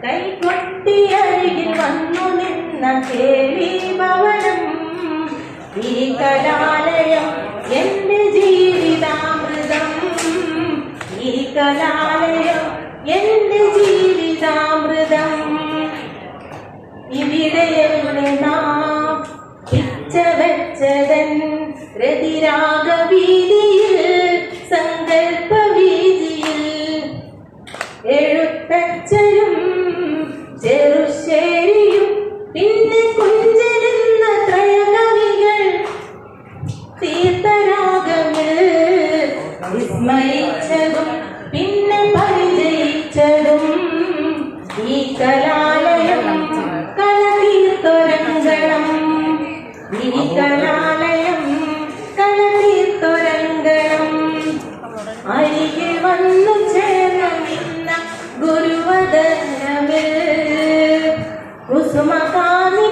കൈകൊട്ടിയരികിൽ വന്നു നിന്ന കേളി ഭവനം ഈ കലാലയം എന്റെ ജീവിതാമൃതം ഈ കലാലയം എന്റെ ജീവിതാമൃതം ഇവിടെയല്ലേ നാം ഇച്ഛ വെച്ചതൻ രതിരാഗവീതിയിൽ സങ്കൽപ്പ വീതിയിൽ എഴുത്തച്ഛനും ചെറുശ്ശേരിയും പിന്നെ കുഞ്ചനെന്ന ത്രയകവികൾ തീർത്ഥരാഗങ്ങൾ വിസ്മയിച്ചതും പിന്നെ പരിചയിച്ചതും ഈ കലാലയം കളതീർത്തൊരങ്കണം ഈ കലാലയം കളതീർത്തൊരങ്കണം അരികിൽ വന്നു ചേർന്ന ഗുരുവദനമിൽ കുസുമകാന്തി